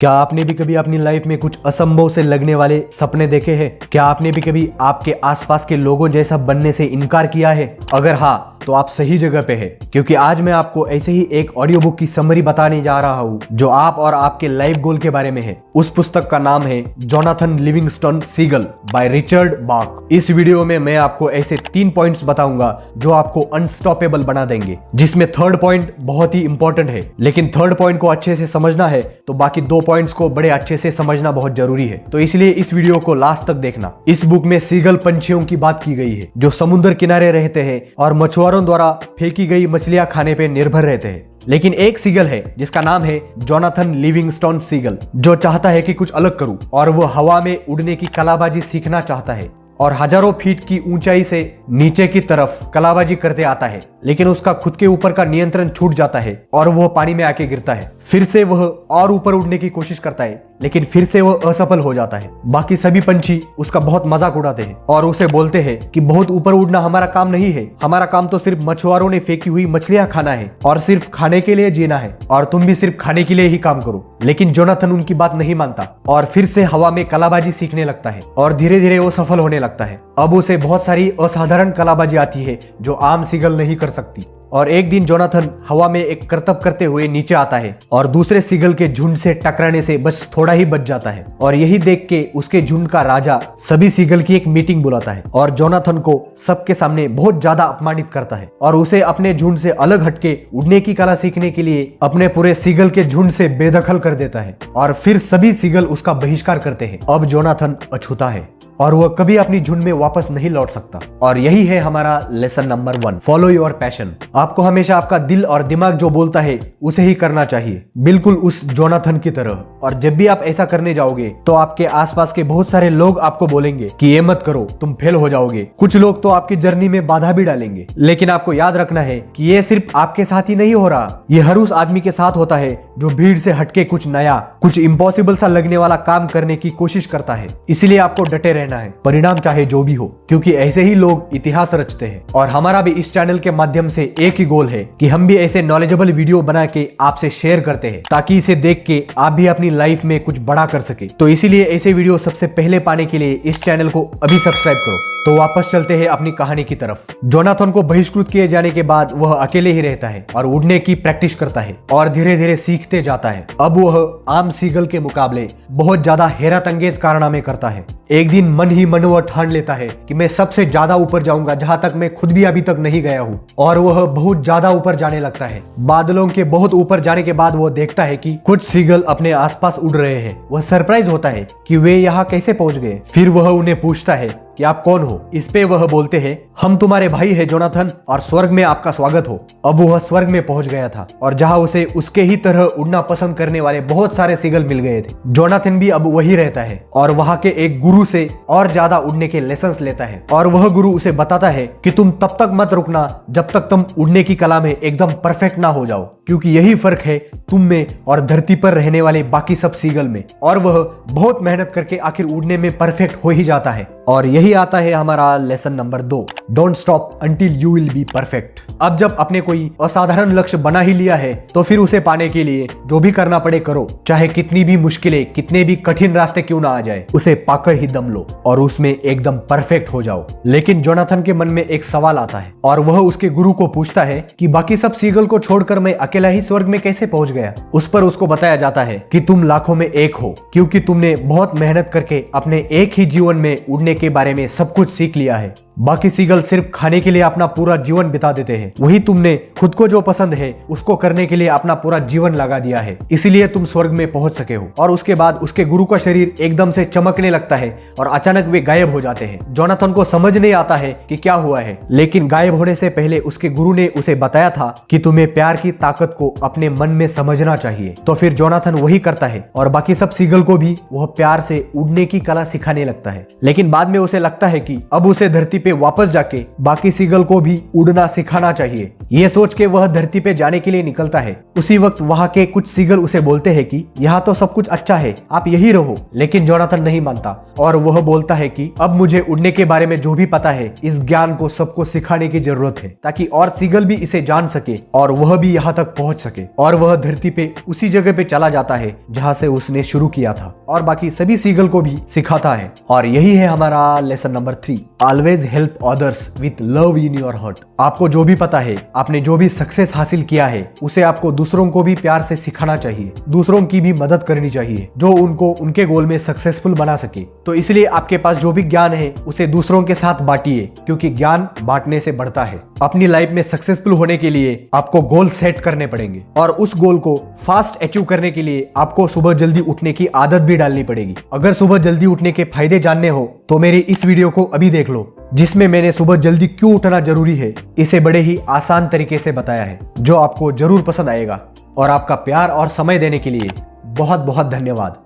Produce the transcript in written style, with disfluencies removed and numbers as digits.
क्या आपने भी कभी अपनी लाइफ में कुछ असंभव से लगने वाले सपने देखे हैं? क्या आपने भी कभी आपके आसपास के लोगों जैसा बनने से इनकार किया है? अगर हाँ, तो आप सही जगह पे हैं, क्योंकि आज मैं आपको ऐसे ही एक ऑडियो बुक की समरी बताने जा रहा हूँ जो आप और आपके लाइफ गोल के बारे में है। उस पुस्तक का नाम है Jonathan Livingston Seagull by Richard Bach. इस वीडियो में मैं आपको ऐसे 3 पॉइंट्स बताऊंगा जो आपको अनस्टॉपेबल बना देंगे, जिसमें थर्ड पॉइंट बहुत ही इंपॉर्टेंट है। लेकिन थर्ड पॉइंट को अच्छे से समझना है तो बाकी 2 पॉइंट्स को बड़े अच्छे से समझना बहुत जरूरी है, तो इसलिए इस वीडियो को लास्ट तक देखना। इस बुक में सीगल पंछियों की बात की गई है जो समुद्र किनारे रहते हैं और मछुआरों द्वारा फेंकी गई मछलियां खाने पे निर्भर रहते हैं। लेकिन एक सीगल है जिसका नाम है जोनाथन लिविंगस्टन सीगल, जो चाहता है कि कुछ अलग करूं, और वो हवा में उड़ने की कलाबाजी सीखना चाहता है और हजारों फीट की ऊंचाई से नीचे की तरफ कलाबाजी करते आता है। लेकिन उसका खुद के ऊपर का नियंत्रण छूट जाता है और वह पानी में आके गिरता है। फिर से वह और ऊपर उड़ने की कोशिश करता है, लेकिन फिर से वह असफल हो जाता है। बाकी सभी पंछी उसका बहुत मजाक उड़ाते हैं और उसे बोलते हैं कि बहुत ऊपर उड़ना हमारा काम नहीं है, हमारा काम तो सिर्फ मछुआरों ने फेंकी हुई मछलियां खाना है और सिर्फ खाने के लिए जीना है, और तुम भी सिर्फ खाने के लिए ही काम करो। लेकिन जोनाथन उनकी बात नहीं मानता और फिर से हवा में कलाबाजी सीखने लगता है और धीरे धीरे वो सफल होने लगता है। अब उसे बहुत सारी असाधारण कलाबाजी आती है जो आम सीगल नहीं कर सकती। और एक दिन जोनाथन हवा में एक करतब करते हुए नीचे आता है और दूसरे सीगल के झुंड से टकराने से बस थोड़ा ही बच जाता है। और यही देख के उसके झुंड का राजा सभी सीगल की एक मीटिंग बुलाता है और जोनाथन को सबके सामने बहुत ज्यादा अपमानित करता है और उसे अपने झुंड से अलग हटके उड़ने की कला सीखने के लिए अपने पूरे सीगल के झुंड से बेदखल कर देता है। और फिर सभी सीगल उसका बहिष्कार करते हैं। अब जोनाथन अछूता है और वह कभी अपनी झुंड में वापस नहीं लौट सकता। और यही है हमारा lesson number 1, follow your passion. आपको हमेशा आपका दिल और दिमाग जो बोलता है उसे ही करना चाहिए, बिल्कुल उस जोनाथन की तरह। और जब भी आप ऐसा करने जाओगे तो आपके आसपास के बहुत सारे लोग आपको बोलेंगे कि ये मत करो, तुम फेल हो जाओगे। कुछ लोग तो आपकी जर्नी में बाधा भी डालेंगे। लेकिन आपको याद रखना है कि ये सिर्फ आपके साथ ही नहीं हो रहा, ये हर उस आदमी के साथ होता है जो भीड़ से हटके कुछ नया, कुछ इम्पॉसिबल सा लगने वाला काम करने की कोशिश करता है। इसलिए आपको डटे रहना है, परिणाम चाहे जो भी हो, क्योंकि ऐसे ही लोग इतिहास रचते हैं। और हमारा भी इस चैनल के माध्यम से एक ही गोल है कि हम भी ऐसे नॉलेजेबल वीडियो बना के आपसे शेयर करते हैं, ताकि इसे देख के आप भी अपनी लाइफ में कुछ बड़ा कर सके। तो इसीलिए ऐसे वीडियो सबसे पहले पाने के लिए इस चैनल को अभी सब्सक्राइब करो। तो वापस चलते हैं अपनी कहानी की तरफ। जोनाथन को बहिष्कृत किए जाने के बाद वह अकेले ही रहता है और उड़ने की प्रैक्टिस करता है और धीरे धीरे सीखते जाता है। अब वह आम सीगल के मुकाबले बहुत ज्यादा हैरत अंगेज कारनामे करता है। एक दिन मन ही मन वह ठान लेता है कि मैं सबसे ज्यादा ऊपर जाऊंगा, जहां तक मैं खुद भी अभी तक नहीं गया हूँ। और वह बहुत ज्यादा ऊपर जाने लगता है। बादलों के बहुत ऊपर जाने के बाद वह देखता है कि कुछ सीगल अपने आसपास उड़ रहे हैं। वह सरप्राइज होता है कि वे यहाँ कैसे पहुंच गए। फिर वह उन्हें पूछता है कि आप कौन हो। इस पे वह बोलते हैं, हम तुम्हारे भाई है जोनाथन, और स्वर्ग में आपका स्वागत हो। अब वह स्वर्ग में पहुंच गया था और जहां उसे उसके ही तरह उड़ना पसंद करने वाले बहुत सारे सीगल मिल गए थे। जोनाथन भी अब वही रहता है और वहां के एक गुरु से और ज्यादा उड़ने के लेसन्स लेता है। और वह गुरु उसे बताता है कि तुम तब तक मत रुकना जब तक तुम उड़ने की कला में एकदम परफेक्ट ना हो जाओ, क्योंकि यही फर्क है तुम में और धरती पर रहने वाले बाकी सब सीगल में। और वह बहुत मेहनत करके आखिर उड़ने में परफेक्ट हो ही जाता है। और यही आता है हमारा lesson number 2, don't stop until you will be perfect. अब जब आपने कोई असाधारण लक्ष्य बना ही लिया है तो फिर उसे पाने के लिए जो भी करना पड़े करो, चाहे कितनी भी मुश्किलें, कितने भी कठिन रास्ते क्यों ना आ जाए, उसे पाकर ही दम लो और उसमें एकदम परफेक्ट हो जाओ। लेकिन जोनाथन के मन में एक सवाल आता है और वह उसके गुरु को पूछता है कि बाकी सब सीगल को छोड़कर मैं अकेला ही स्वर्ग में कैसे पहुंच गया। उस पर उसको बताया जाता है कि तुम लाखों में एक हो, क्योंकि तुमने बहुत मेहनत करके अपने एक ही जीवन में उड़ने के बारे में सब कुछ सीख लिया है। बाकी सीगल सिर्फ खाने के लिए अपना पूरा जीवन बिता देते हैं, वही तुमने खुद को जो पसंद है उसको करने के लिए अपना पूरा जीवन लगा दिया है, इसीलिए तुम स्वर्ग में पहुंच सके हो। और उसके बाद उसके गुरु का शरीर एकदम से चमकने लगता है और अचानक वे गायब हो जाते हैं। जोनाथन को समझ नहीं आता है कि क्या हुआ है, लेकिन गायब होने से पहले उसके गुरु ने उसे बताया था कि तुम्हें प्यार की ताकत को अपने मन में समझना चाहिए। तो फिर जोनाथन वही करता है और बाकी सब सीगल को भी वह प्यार से उड़ने की कला सिखाने लगता है। लेकिन बाद में उसे लगता है कि अब उसे धरती पे वापस जाके बाकी सीगल को भी उड़ना सिखाना चाहिए। ये सोच के वह धरती पे जाने के लिए निकलता है। उसी वक्त वहाँ के कुछ सीगल उसे बोलते हैं कि यहाँ तो सब कुछ अच्छा है, आप यही रहो। लेकिन जोनाथन नहीं मानता और वह बोलता है कि अब मुझे उड़ने के बारे में जो भी पता है, इस ज्ञान को सबको सिखाने की जरूरत है, ताकि और सीगल भी इसे जान सके और वह भी यहाँ तक पहुंच सके। और वह धरती पे उसी जगह पे चला जाता है जहाँ से उसने शुरू किया था और बाकी सभी सीगल को भी सिखाता है। और यही है हमारा lesson number 3, always help others with love in your heart. आपको जो भी पता है, आपने जो भी सक्सेस हासिल किया है, उसे आपको दूसरों को भी प्यार से सिखाना चाहिए, दूसरों की भी मदद करनी चाहिए जो उनको उनके गोल में सक्सेसफुल बना सके। तो इसलिए आपके पास जो भी ज्ञान है उसे दूसरों के साथ बांटिए, क्योंकि ज्ञान बांटने से बढ़ता है। अपनी लाइफ में सक्सेसफुल होने के लिए आपको गोल सेट करने पड़ेंगे और उस गोल को फास्ट अचीव करने के लिए आपको सुबह जल्दी उठने की आदत भी डालनी पड़ेगी। अगर सुबह जल्दी उठने के फायदे जानने हो तो मेरी इस वीडियो को अभी देख लो, जिसमें मैंने सुबह जल्दी क्यों उठना जरूरी है इसे बड़े ही आसान तरीके से बताया है, जो आपको जरूर पसंद आएगा। और आपका प्यार और समय देने के लिए बहुत बहुत धन्यवाद।